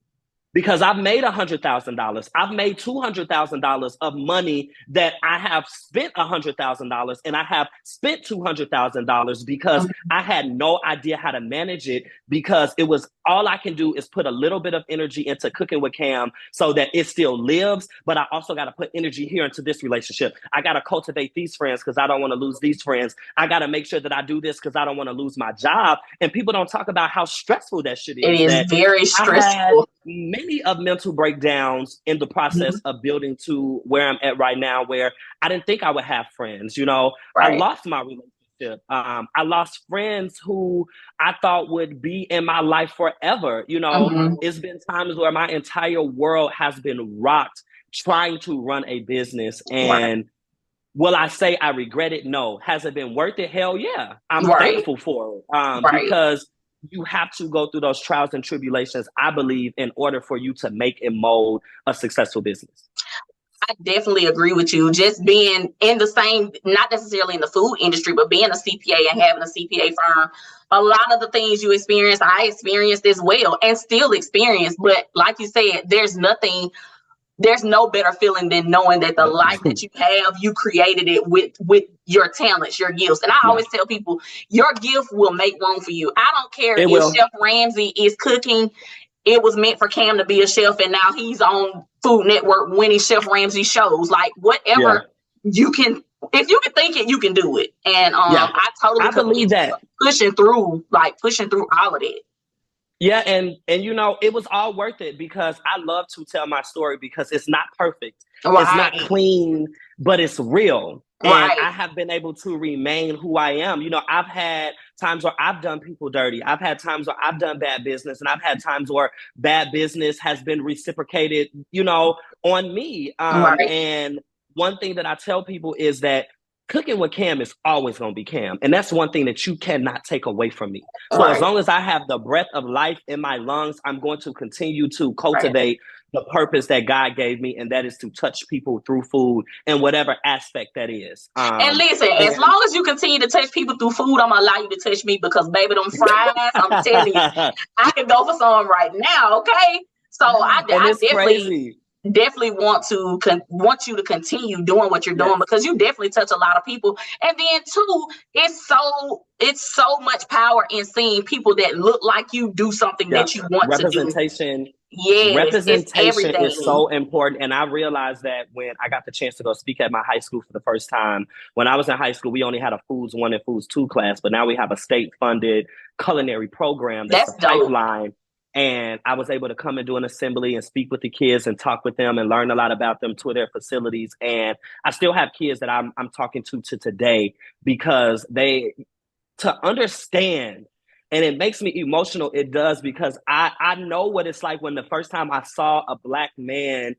Because I've made $100,000. I've made $200,000 of money that I have spent $100,000, and I have spent $200,000 because I had no idea how to manage it, because it was all I can do is put a little bit of energy into Cookin With Cam so that it still lives. But I also got to put energy here into this relationship. I got to cultivate these friends because I don't want to lose these friends. I got to make sure that I do this because I don't want to lose my job. And people don't talk about how stressful that shit is. It is very stressful. Many of mental breakdowns in the process of building to where I'm at right now, where I didn't think I would have friends. I lost my relationship. I lost friends who I thought would be in my life forever. It's been times where my entire world has been rocked trying to run a business. And will I say I regret it? No. Has it been worth it? Hell yeah. I'm thankful for it. Because you have to go through those trials and tribulations, I believe, in order for you to make and mold a successful business. I definitely agree with you. Just being in the same, not necessarily in the food industry, but being a CPA and having a CPA firm, a lot of the things you experience, I experienced as well and still experience. But like you said, there's no better feeling than knowing that the life that you have, you created it with your talents, your gifts. And I always tell people, your gift will make room for you. I don't care if Chef Ramsay is cooking. It was meant for Cam to be a chef, and now he's on Food Network winning Chef Ramsay shows. Like whatever you can, if you can think it, you can do it. And I totally believe that pushing through all of it. Yeah, and you know, it was all worth it because I love to tell my story because it's not perfect. It's not Right. clean, but it's real. And Right. I have been able to remain who I am. You know, I've had times where I've done people dirty. I've had times where I've done bad business, and I've had times where bad business has been reciprocated, you know, on me. Right. And one thing that I tell people is that cooking with Cam is always going to be Cam. And that's one thing that you cannot take away from me. So as Right. long as I have the breath of life in my lungs, I'm going to continue to Right. cultivate the purpose that God gave me, and that is to touch people through food in whatever aspect that is. And listen, as And long as you continue to touch people through food, I'm gonna allow you to touch me because baby, them fries, I'm telling you, I can go for some right now. Okay, so and I it's crazy. definitely want you to continue doing what you're doing Yes. because you definitely touch a lot of people. And then too, it's so much power in seeing people that look like you do something Yeah. that you want to do. Representation. Yes, it's Representation is everything. so important. And I realized that when I got the chance to go speak at my high school for the first time. When I was in high school, we only had a Foods 1 and Foods 2 class, but now we have a state-funded culinary program that's That's a dope. pipeline. And I was able to come and do an assembly and speak with the kids and talk with them and learn a lot about them to their facilities. And I still have kids that I'm talking to today because to understand, and it makes me emotional. It does, because I know what it's like when the first time I saw a Black man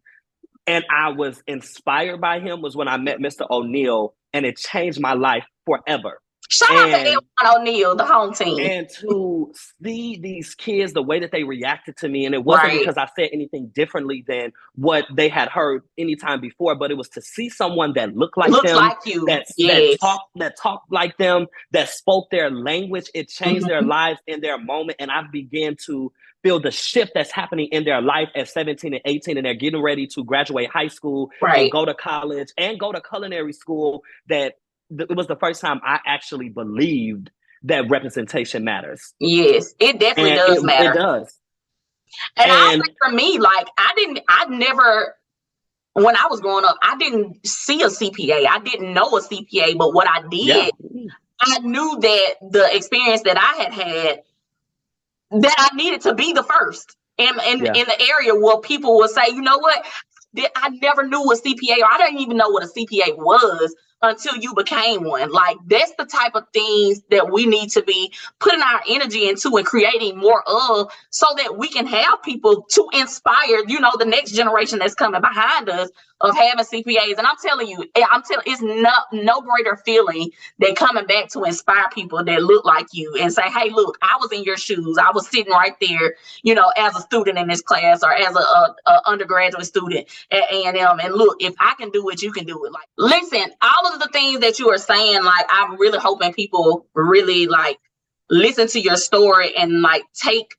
and I was inspired by him was when I met Mr. O'Neal, and it changed my life forever. Shout out to And Ewan O'Neal, the home team. and to see these kids, the way that they reacted to me, and it wasn't Right. because I said anything differently than what they had heard anytime before, but it was to see someone that looked like Looks them, like you. that Yes. talked like them, that spoke their language. It changed their Mhm. lives in their moment, and I began to feel the shift that's happening in their life at 17 and 18, and they're getting ready to graduate high school and Right. go to college and go to culinary school. That it was the first time I actually believed that representation matters. Yes. It definitely And does it matter. does. And I'll And say for me, like I never, when I was growing up, I didn't see a CPA. I didn't know a CPA, but what I yeah, did, I knew that the experience that I had, that I needed to be the first yeah, in the area where people would say, you know what, I never knew a CPA, or I didn't even know what a CPA was until you became one. Like, that's the type of things that we need to be putting our energy into and creating more of, so that we can have people to inspire, you know, the next generation that's coming behind us of having CPAs. And I'm telling you, it's no greater feeling than coming back to inspire people that look like you and say, hey, look, I was in your shoes. I was sitting right there, you know, as a student in this class, or as a undergraduate student at A&M. And look, if I can do it, you can do it. Like, listen, all of the things that you are saying, like, I'm really hoping people really like listen to your story and like take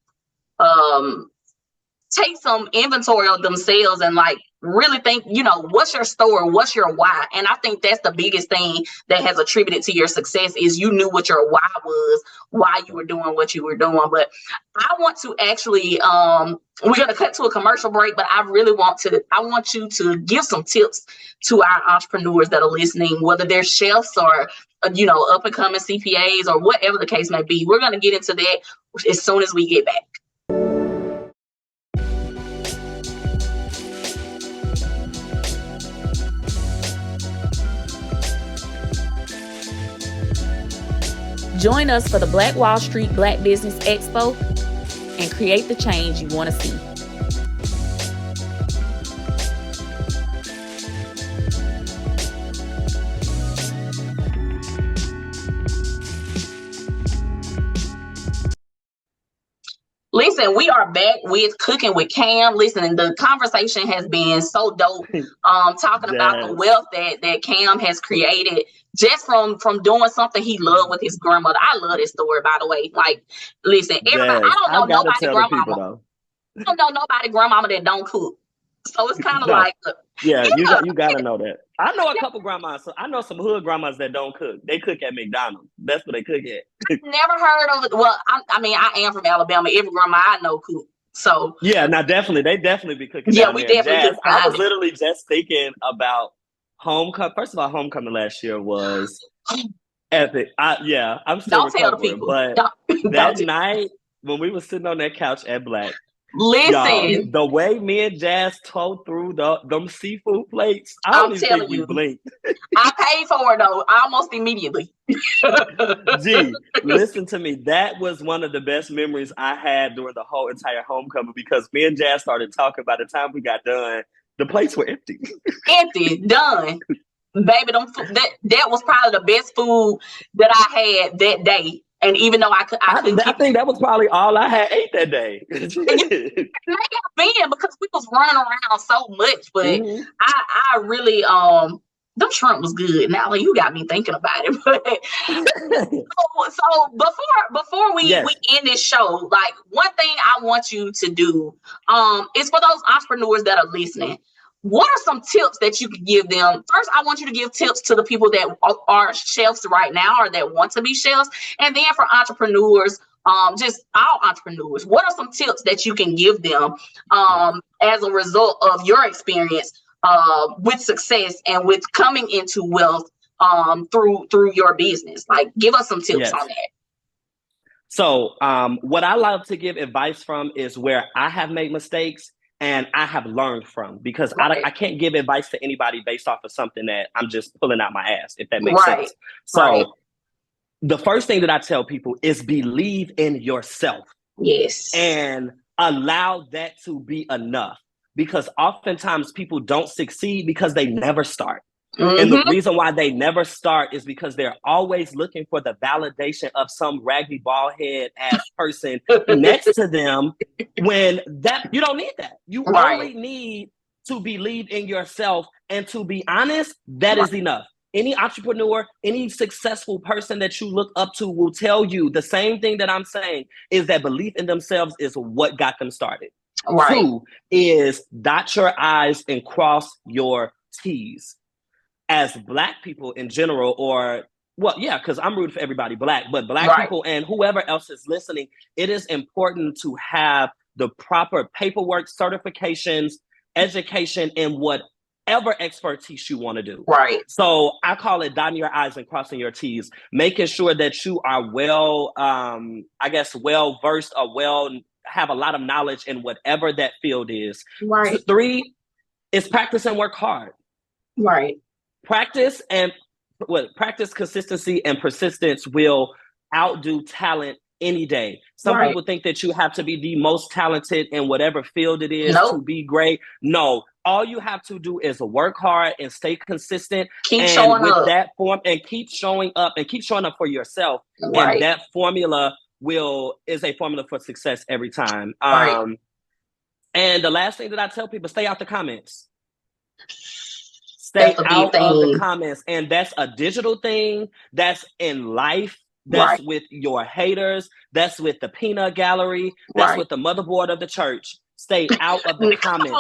some inventory of themselves and like really think, you know, what's your story, what's your why. And I think that's the biggest thing that has attributed to your success, is you knew what your why was, why you were doing what you were doing. But I want to actually we're going to cut to a commercial break, but I want you to give some tips to our entrepreneurs that are listening, whether they're chefs or you know, up and coming CPAs or whatever the case may be. We're going to get into that as soon as we get back. Join us for the Black Wall Street Black Business Expo and create the change you want to see. Listen, we are back with Cooking with Cam. Listen, the conversation has been so dope. Talking about the wealth that Cam has created just from doing something he loved with his grandmother. I love this story, by the way. Like, listen, everybody, I don't know nobody grandmama. I don't know nobody grandmama that don't cook. So it's kind of like, yeah, you gotta know that. I know a couple grandmas. So I know some hood grandmas that don't cook. They cook at McDonald's. That's what they cook at. Never heard of it. Well, I mean, I am from Alabama. Every grandma I know cook. So yeah, now definitely, they definitely be cooking. Yeah, down we there. definitely Jazz, cook. I was literally just thinking about homecoming. First of all, homecoming last year was epic. I'm still don't tell the recovering, people. but Don't that tell. night when we were sitting on that couch at Black, y'all, Listen, the way me and Jazz towed through them seafood plates, I don't I'm even think telling we you, blinked. I paid for it though, almost immediately. Gee, listen to me. That was one of the best memories I had during the whole entire homecoming because me and Jazz started talking. By the time we got done, the plates were empty. Empty, done. Baby, that was probably the best food that I had that day. And even though I couldn't I keep think that was probably all I had ate that day. it may have been because we was running around so much, but Mhm. I really them shrimp was good. Now you got me thinking about it. But so before we Yes. end this show, like one thing I want you to do is for those entrepreneurs that are listening. What are some tips that you could give them? First, I want you to give tips to the people that are chefs right now or that want to be chefs. And then for entrepreneurs, just all entrepreneurs, what are some tips that you can give them as a result of your experience with success and with coming into wealth through your business? Like, give us some tips Yes. on that. So what I love to give advice from is where I have made mistakes and I have learned from, because Right. I can't give advice to anybody based off of something that I'm just pulling out my ass, if that makes Right. sense. So the first thing that I tell people is believe in yourself. Yes. And allow that to be enough, because oftentimes people don't succeed because they never start. And the reason why they never start is because they're always looking for the validation of some raggedy bald head ass person next to them, when that you don't need that. You only need to believe in yourself, and to be honest, that is enough. Any entrepreneur, any successful person that you look up to will tell you the same thing that I'm saying, is that belief in themselves is what got them started. Right. 2 is dot your I's and cross your T's. As Black people in general, or well, yeah, because I'm rooting for everybody Black, but Black people and whoever else is listening, it is important to have the proper paperwork, certifications, education, and whatever expertise you want to do. Right. So I call it dotting your I's and crossing your T's, making sure that you are well versed or have a lot of knowledge in whatever that field is. Right. 3 is practice and work hard. Right. Practice, consistency, and persistence will outdo talent any day. Some people think that you have to be the most talented in whatever field it is to be great. No, all you have to do is work hard and stay consistent. Keep showing up. That form, and keep showing up for yourself. Right. And that formula is a formula for success every time. Right. And the last thing that I tell people, stay out the comments. Stay out of the comments. And that's a digital thing. That's in life. That's with your haters. That's with the peanut gallery. That's with the motherboard of the church. Stay out of the comments,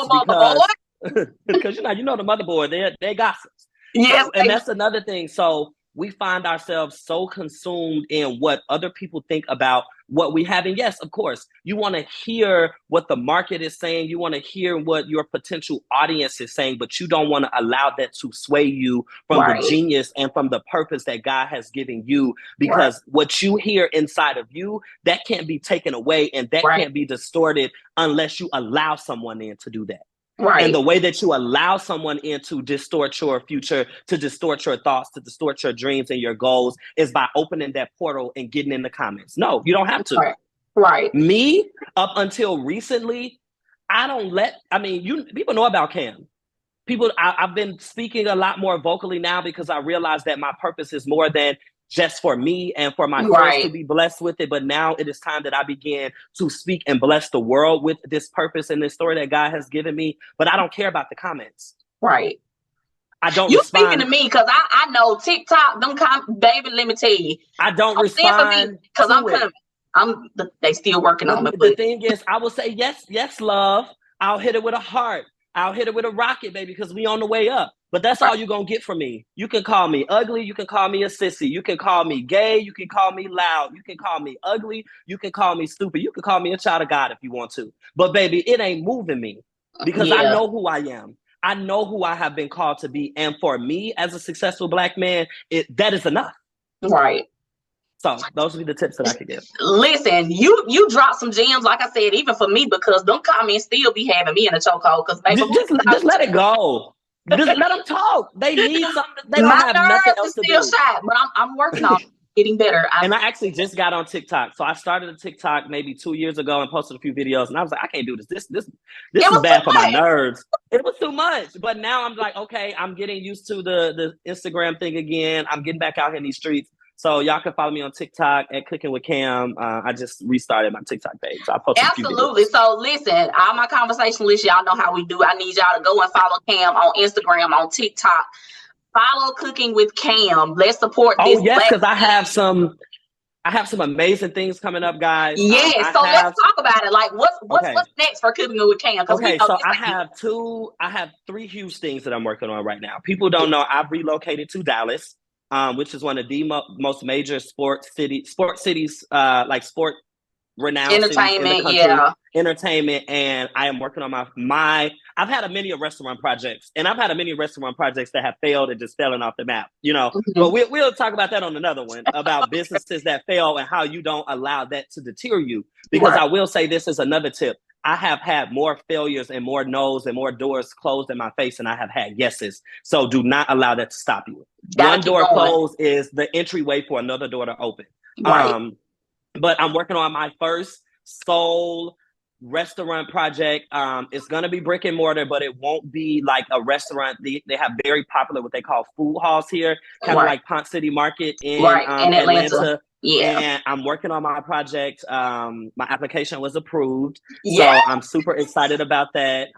because you know the motherboard, they're gossips. Yes. And that's another thing. So we find ourselves so consumed in what other people think about what we have. And yes, of course, you want to hear what the market is saying. You want to hear what your potential audience is saying, but you don't want to allow that to sway you from the genius and from the purpose that God has given you, because what you hear inside of you, that can't be taken away, and that can't be distorted unless you allow someone in to do that. Right. And the way that you allow someone in to distort your future, to distort your thoughts, to distort your dreams and your goals, is by opening that portal and getting in the comments. No, you don't have to. Right. Me, up until recently, people know about Cam. I've been speaking a lot more vocally now, because I realize that my purpose is more than just for me and for my friends to be blessed with it. But now it is time that I begin to speak and bless the world with this purpose and this story that God has given me. But I don't care about the comments. Right. I don't You respond. speaking to me, because I know TikTok, baby, let me tell you. I don't respond. Because I'm coming. They still working on it. The thing is, I will say, yes, love. I'll hit it with a heart. I'll hit it with a rocket, baby, because we on the way up. But that's all you're going to get from me. You can call me ugly. You can call me a sissy. You can call me gay. You can call me loud. You can call me ugly. You can call me stupid. You can call me a child of God if you want to. But baby, it ain't moving me, because I know who I am. I know who I have been called to be. And for me, as a successful Black man, that is enough. Right. So those would be the tips that I could give. Listen, you dropped some gems, like I said, even for me, because them comments still be having me in a chokehold. Because just let it go. Just let them talk. They need something. They don't have nothing else to do. Still shot, but I'm working on getting better. And I actually just got on TikTok. So I started a TikTok maybe 2 years ago and posted a few videos. And I was like, I can't do this. This is bad for my nerves. It was too much. But now I'm like, okay, I'm getting used to the Instagram thing again. I'm getting back out here in these streets. So y'all can follow me on TikTok at Cookin With Cam. I just restarted my TikTok page. So I posted absolutely. So listen, all my conversationalists, y'all know how we do. I need y'all to go and follow Cam on Instagram, on TikTok. Follow Cookin With Cam. Let's support this. Oh yes, because I have some amazing things coming up, guys. Yes, let's talk about it. Like what's next for Cookin With Cam? Okay, so I have 3 huge things that I'm working on right now. People don't know I've relocated to Dallas. Which is one of the most major sports cities, like sport renowned entertainment, entertainment. And I am working on I've had many restaurant projects, and I've had many restaurant projects that have failed and just fallen off the map, But we'll talk about that on another one about businesses that fail and how you don't allow that to deter you. Because I will say this is another tip. I have had more failures and more no's and more doors closed in my face than I have had yeses. So do not allow that to stop you. One door closed is the entryway for another door to open. Right. But I'm working on my first soul restaurant project. It's going to be brick and mortar, but it won't be like a restaurant. They have very popular what they call food halls here, kind of like Ponce City Market in Atlanta. Yeah. And I'm working on my project. My application was approved. Yeah. So I'm super excited about that.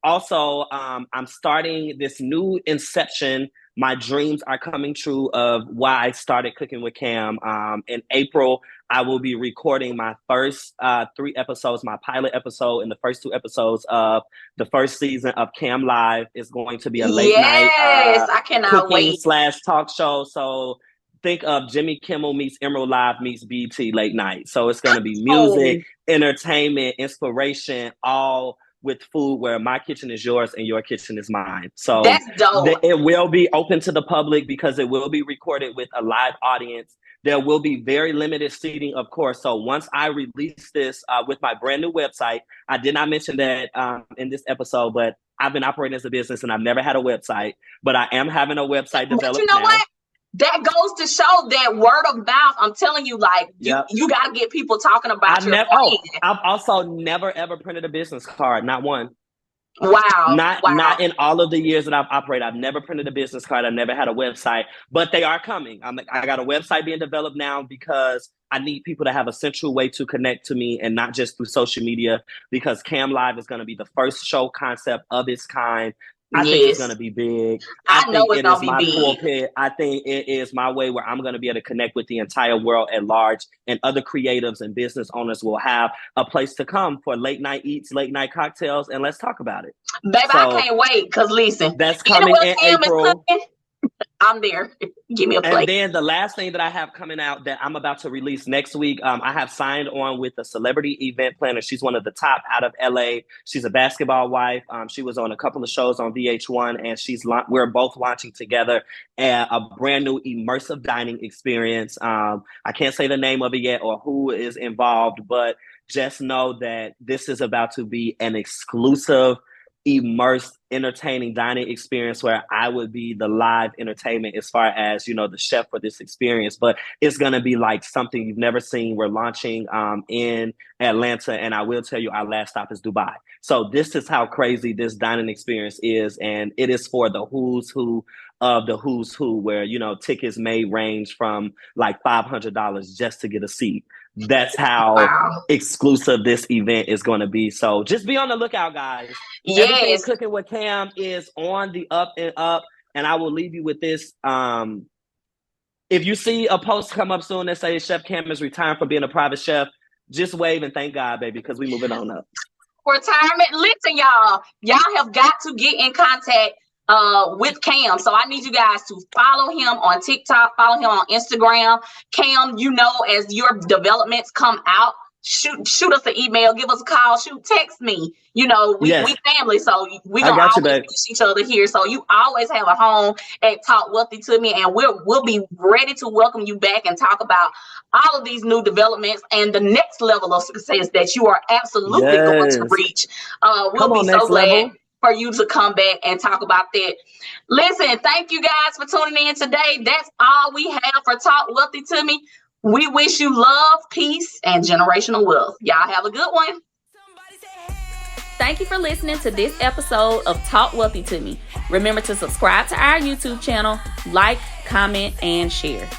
Also, I'm starting this new inception. My dreams are coming true of why I started Cookin With Cam. In April, I will be recording my first 3 episodes, my pilot episode, and the first 2 episodes of the first season of Cam Live. Is going to be a late night I cannot wait / talk show. So think of Jimmy Kimmel meets Emerald Live meets BT late night. So it's going to be music, entertainment, inspiration, all with food, where my kitchen is yours and your kitchen is mine. So that's dope. It will be open to the public because it will be recorded with a live audience. There will be very limited seating, of course. So once I release this with my brand new website, I did not mention that in this episode, but I've been operating as a business and I've never had a website, but I am having a website developed now. What? That goes to show that word of mouth. I'm telling you, like, you got to get people talking about your brand. I've also never, ever printed a business card. Not one. Wow. Not in all of the years that I've operated. I've never printed a business card. I've never had a website, but they are coming. I got a website being developed now because I need people to have a central way to connect to me and not just through social media, because Cam Live is going to be the first show concept of its kind. I think it's going to be big. I know it's going to be big. Pulpit. I think it is my way where I'm going to be able to connect with the entire world at large, and other creatives and business owners will have a place to come for late night eats, late night cocktails, and let's talk about it. Baby, I can't wait, because listen, that's coming in April. I'm there. Give me a plate. And then the last thing that I have coming out that I'm about to release next week, I have signed on with a celebrity event planner. She's one of the top out of LA. She's a basketball wife. She was on a couple of shows on VH1, and we're both launching together a brand new immersive dining experience. I can't say the name of it yet or who is involved, but just know that this is about to be an exclusive, immersed, entertaining dining experience where I would be the live entertainment as far as, the chef for this experience. But it's going to be like something you've never seen. We're launching in Atlanta, and I will tell you our last stop is Dubai. So this is how crazy this dining experience is, and it is for the who's who of the who's who, where, tickets may range from like $500 just to get a seat. That's how exclusive this event is going to be. So just be on the lookout, guys. Yes. Everything Cookin With Cam is on the up and up. And I will leave you with this. If you see a post come up soon that says Chef Cam is retiring from being a private chef, just wave and thank God, baby, because we're moving on up. Retirement. Listen, y'all have got to get in contact with Cam. So I need you guys to follow him on TikTok, follow him on Instagram. Cam, as your developments come out, shoot us an email, give us a call, text me. You know, we family, so we gonna always miss each other here. So you always have a home at Talk Wealthy to Me, and we'll be ready to welcome you back and talk about all of these new developments and the next level of success that you are absolutely going to reach. We'll be so glad for you to come back and talk about that. Listen, thank you guys for tuning in today. That's all we have for Talk Wealthy to Me. We wish you love, peace, and generational wealth. Y'all have a good one. Thank you for listening to this episode of Talk Wealthy to Me. Remember to subscribe to our YouTube channel, like, comment, and share.